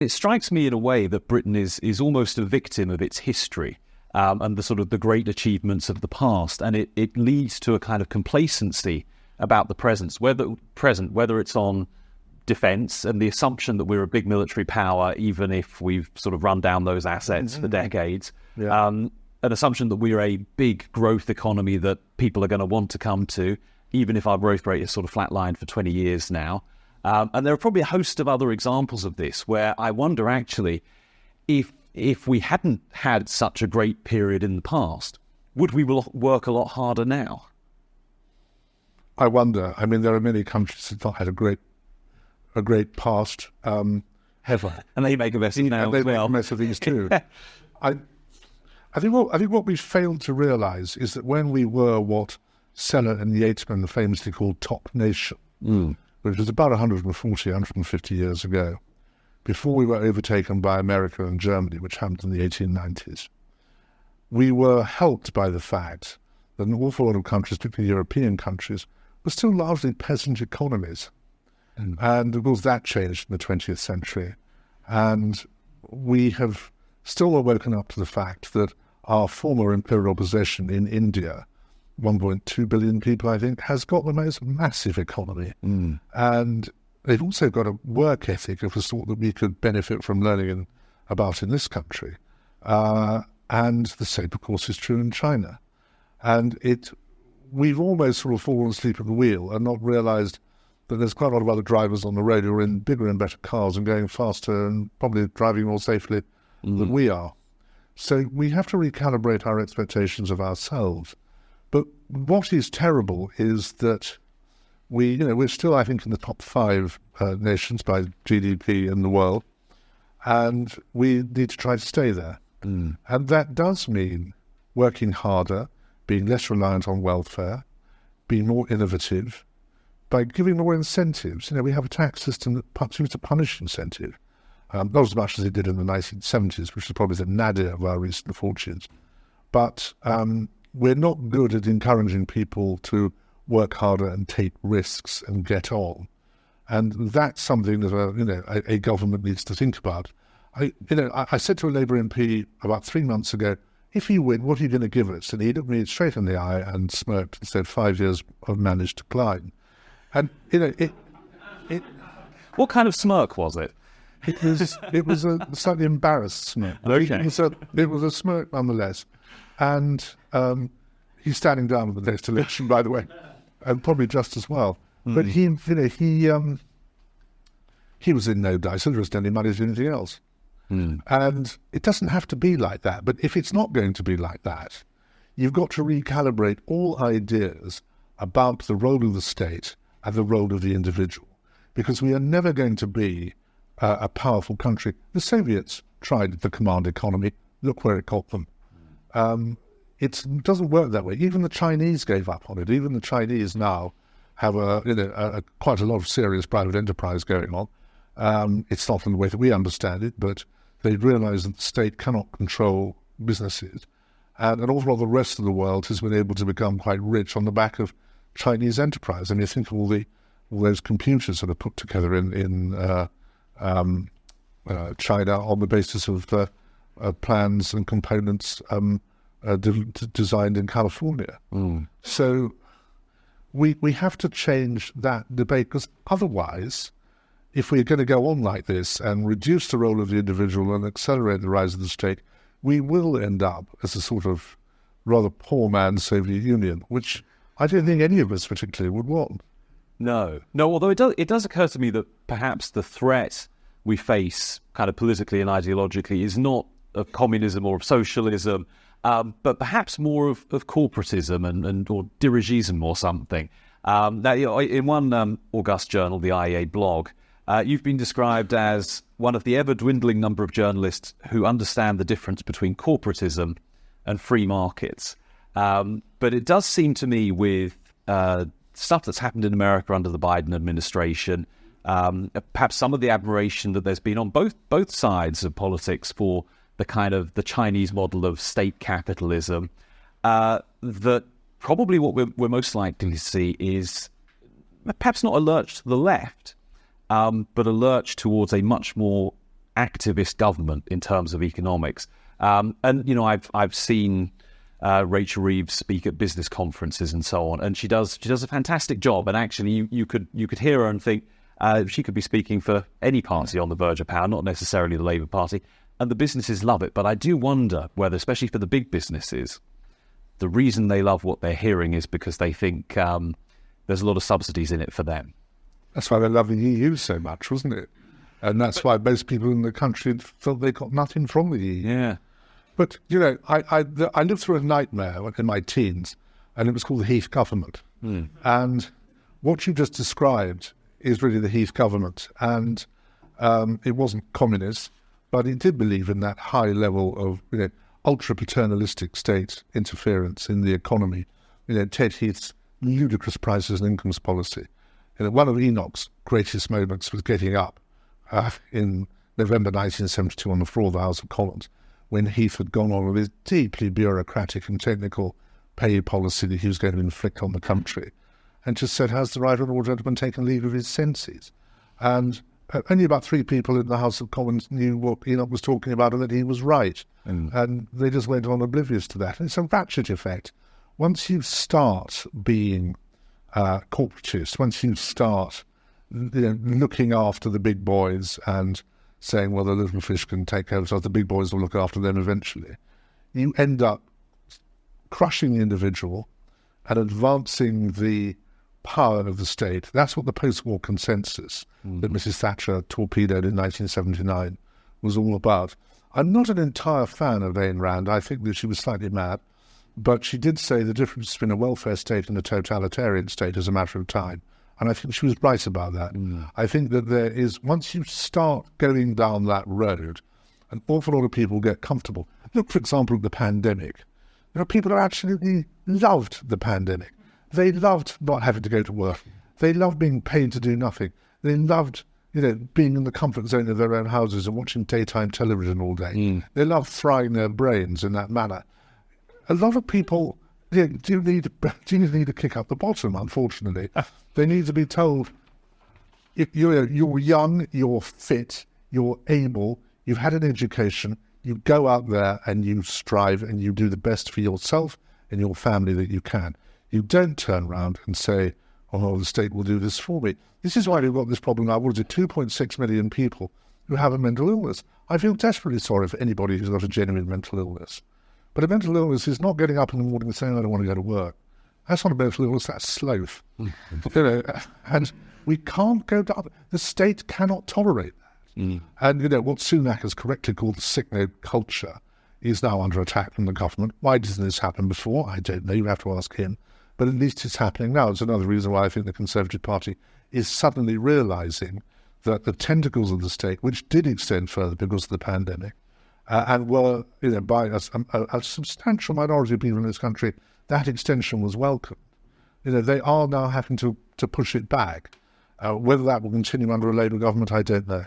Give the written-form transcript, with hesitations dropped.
It strikes me in a way that Britain is almost a victim of its history and the sort of the great achievements of the past, and it leads to a kind of complacency about the present, whether it's on defence and the assumption that we're a big military power, even if we've sort of run down those assets for decades. Yeah. An assumption that we're a big growth economy that people are going to want to come to, even if our growth rate is sort of flatlined for 20 years now. And there are probably a host of other examples of this where I wonder actually if we hadn't had such a great period in the past, would we work a lot harder now? I wonder. I mean, there are many countries that have had a great past. Heffer. And they make a mess now as well. They make a mess of these too. I think what we failed to realise is that when we were what Seller and Yeatman famously called top nation, which was about 140, 150 years ago, before we were overtaken by America and Germany, which happened in the 1890s, we were helped by the fact that an awful lot of countries, particularly European countries, were still largely peasant economies. And of course that changed in the 20th century. And we have still not woken up to the fact that our former imperial possession in India, 1.2 billion people, I think, has got the most massive economy. And they've also got a work ethic of the sort that we could benefit from learning about in this country. And the same, of course, is true in China. And we've almost sort of fallen asleep at the wheel and not realised that there's quite a lot of other drivers on the road who are in bigger and better cars and going faster and probably driving more safely than we are. So we have to recalibrate our expectations of ourselves. But what is terrible is that we're still, I think, in the top 5 nations by GDP in the world, and we need to try to stay there. And that does mean working harder, being less reliant on welfare, being more innovative, by giving more incentives. We have a tax system that seems to punish incentive, not as much as it did in the 1970s, which is probably the nadir of our recent fortunes. But we're not good at encouraging people to work harder and take risks and get on. And that's something that a government needs to think about. I said to a Labour MP about 3 months ago, if you win, what are you going to give us? And he looked me straight in the eye and smirked and said, 5 years of managed decline. And, what kind of smirk was it? It was a slightly embarrassed smirk. Okay. It was a smirk nonetheless. And he's standing down with the next election, by the way, and probably just as well. But he was in no disinterest in any money as anything else. And it doesn't have to be like that. But if it's not going to be like that, you've got to recalibrate all ideas about the role of the state and the role of the individual, because we are never going to be a powerful country. The Soviets tried the command economy. Look where it got them. It doesn't work that way. Even the Chinese gave up on it. Even the Chinese now have quite a lot of serious private enterprise going on. It's not in the way that we understand it, but they realise that the state cannot control businesses. And an awful lot of the rest of the world has been able to become quite rich on the back of Chinese enterprise. And you think of all those computers that are put together in China on the basis of plans and components designed in California. So we have to change that debate, because otherwise, if we're going to go on like this and reduce the role of the individual and accelerate the rise of the state, we will end up as a sort of rather poor man's Soviet Union, which I don't think any of us particularly would want. No, although it does occur to me that perhaps the threat we face kind of politically and ideologically is not of communism or of socialism, but perhaps more of corporatism or dirigism or something. Now, in one august journal, the IEA blog, you've been described as one of the ever-dwindling number of journalists who understand the difference between corporatism and free markets. But it does seem to me with stuff that's happened in America under the Biden administration, perhaps some of the admiration that there's been on both sides of politics for the kind of the Chinese model of state capitalism, that probably what we're most likely to see is perhaps not a lurch to the left, but a lurch towards a much more activist government in terms of economics. And I've seen Rachel Reeves speak at business conferences and so on, and she does a fantastic job. And actually, you could hear her and think she could be speaking for any party on the verge of power, not necessarily the Labour Party. And the businesses love it. But I do wonder whether, especially for the big businesses, the reason they love what they're hearing is because they think there's a lot of subsidies in it for them. That's why they love the EU so much, wasn't it? And that's why most people in the country felt they got nothing from the EU. Yeah. But, I lived through a nightmare in my teens, and it was called the Heath government. And what you just described is really the Heath government. And it wasn't communist, but it did believe in that high level of, ultra-paternalistic state interference in the economy. Ted Heath's ludicrous prices and incomes policy. One of Enoch's greatest moments was getting up in November 1972 on the floor of the House of Commons, when Heath had gone on with his deeply bureaucratic and technical pay policy that he was going to inflict on the country, and just said, has the right honourable gentleman taken leave of his senses? And only about 3 people in the House of Commons knew what Enoch was talking about and that he was right. And they just went on oblivious to that. And it's a ratchet effect. Once you start being corporatist, once you start looking after the big boys and saying, well, the little fish can take over, so the big boys will look after them eventually, you end up crushing the individual and advancing the power of the state. That's what the post-war consensus that Mrs. Thatcher torpedoed in 1979 was all about. I'm not an entire fan of Ayn Rand. I think that she was slightly mad, but she did say the difference between a welfare state and a totalitarian state is a matter of time. And I think she was right about that. I think that there is, once you start going down that road, an awful lot of people get comfortable. Look, for example, at the pandemic. People who absolutely loved the pandemic. They loved not having to go to work. They loved being paid to do nothing. They loved, being in the comfort zone of their own houses and watching daytime television all day. They loved frying their brains in that manner. A lot of people do need to kick up the bottom, unfortunately. They need to be told, you're young, you're fit, you're able, you've had an education, you go out there and you strive and you do the best for yourself and your family that you can. You don't turn around and say, oh, the state will do this for me. This is why we've got this problem now. What is it, 2.6 million people who have a mental illness. I feel desperately sorry for anybody who's got a genuine mental illness. But a mental illness is not getting up in the morning and saying, I don't want to go to work. That's not a mental illness, that's sloth. And we can't go down. The state cannot tolerate that. And, what Sunak has correctly called the sick note culture is now under attack from the government. Why didn't this happen before? I don't know. You have to ask him. But at least it's happening now. It's another reason why I think the Conservative Party is suddenly realising that the tentacles of the state, which did extend further because of the pandemic, and were, by a substantial minority of people in this country, that extension was welcomed. They are now having to push it back. Whether that will continue under a Labour government, I don't know.